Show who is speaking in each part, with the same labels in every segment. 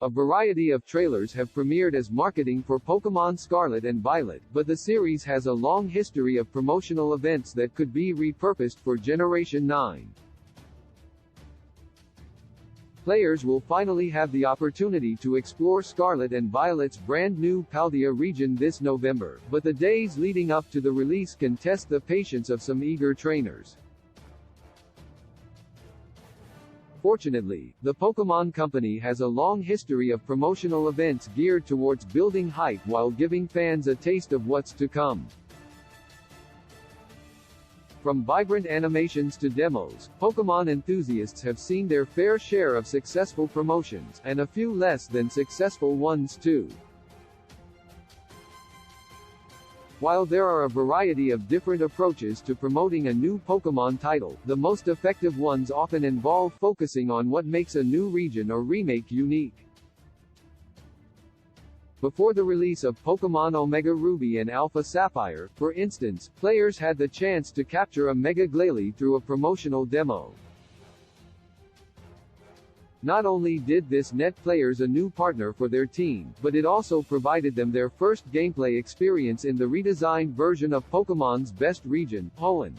Speaker 1: A variety of trailers have premiered as marketing for Pokémon Scarlet and Violet, but the series has a long history of promotional events that could be repurposed for Generation 9. Players will finally have the opportunity to explore Scarlet and Violet's brand new Paldea region this November, but the days leading up to the release can test the patience of some eager trainers. Fortunately, the Pokémon Company has a long history of promotional events geared towards building hype while giving fans a taste of what's to come. From vibrant animations to demos, Pokémon enthusiasts have seen their fair share of successful promotions, and a few less than successful ones too. While there are a variety of different approaches to promoting a new Pokémon title, the most effective ones often involve focusing on what makes a new region or remake unique. Before the release of Pokémon Omega Ruby and Alpha Sapphire, for instance, players had the chance to capture a Mega Glalie through a promotional demo. Not only did this net players a new partner for their team, but it also provided them their first gameplay experience in the redesigned version of Pokémon's best region, Hoenn.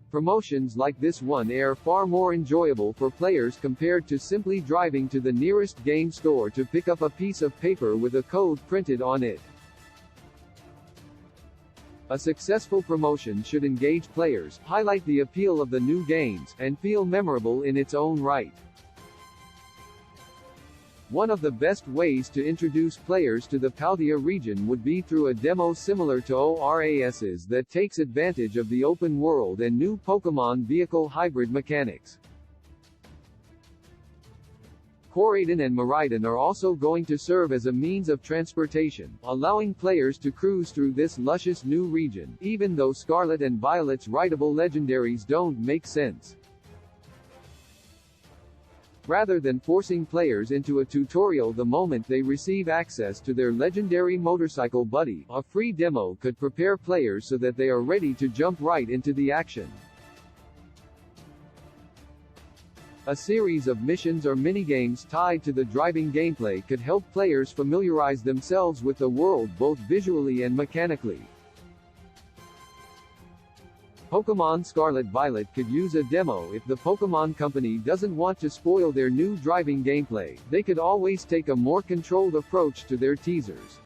Speaker 1: Promotions like this one are far more enjoyable for players compared to simply driving to the nearest game store to pick up a piece of paper with a code printed on it. A successful promotion should engage players, highlight the appeal of the new games, and feel memorable in its own right. One of the best ways to introduce players to the Paldea region would be through a demo similar to ORAS's that takes advantage of the open world and new Pokémon vehicle hybrid mechanics. Koraidon and Miraidon are also going to serve as a means of transportation, allowing players to cruise through this luscious new region, even though Scarlet and Violet's rideable legendaries don't make sense. Rather than forcing players into a tutorial the moment they receive access to their legendary motorcycle buddy, a free demo could prepare players so that they are ready to jump right into the action. A series of missions or minigames tied to the driving gameplay could help players familiarize themselves with the world both visually and mechanically. Pokémon Scarlet Violet could use a demo if the Pokémon Company doesn't want to spoil their new driving gameplay. They could always take a more controlled approach to their teasers.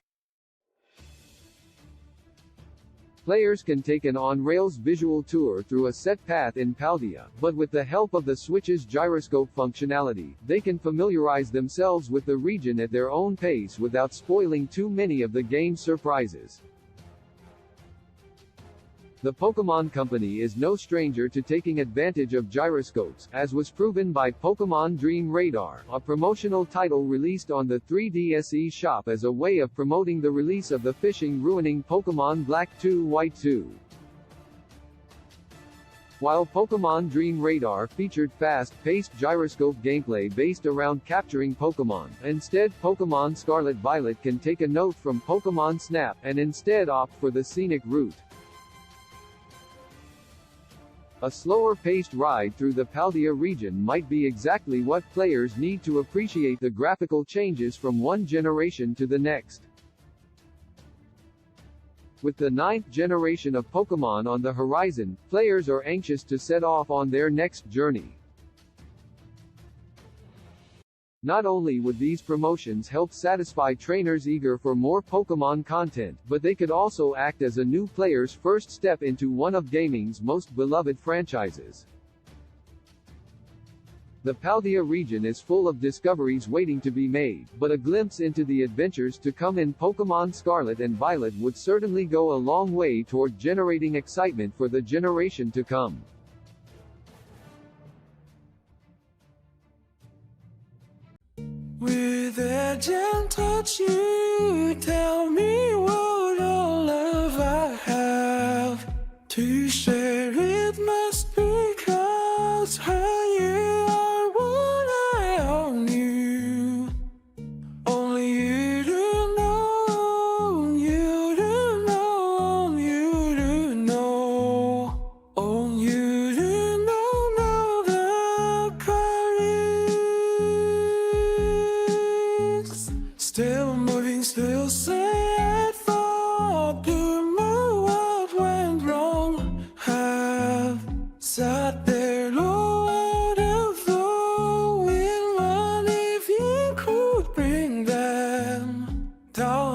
Speaker 1: Players can take an on-rails visual tour through a set path in Paldea, but with the help of the Switch's gyroscope functionality, they can familiarize themselves with the region at their own pace without spoiling too many of the game's surprises. The Pokémon Company is no stranger to taking advantage of gyroscopes, as was proven by Pokémon Dream Radar, a promotional title released on the 3DS eShop as a way of promoting the release of the fishing-ruining Pokémon Black 2 White 2. While Pokémon Dream Radar featured fast-paced gyroscope gameplay based around capturing Pokémon, instead Pokémon Scarlet Violet can take a note from Pokémon Snap, and instead opt for the scenic route. A slower-paced ride through the Paldea region might be exactly what players need to appreciate the graphical changes from one generation to the next. With the 9th generation of Pokémon on the horizon, players are anxious to set off on their next journey. Not only would these promotions help satisfy trainers eager for more Pokémon content, but they could also act as a new player's first step into one of gaming's most beloved franchises. The Paldea region is full of discoveries waiting to be made, but a glimpse into the adventures to come in Pokémon Scarlet and Violet would certainly go a long way toward generating excitement for the generation to come.
Speaker 2: With a gentle touch, you tell me what all love I have to share. It must be 'cause you are what I own you. Only you do know, you do know, you do know. Only you do know the crying. Don't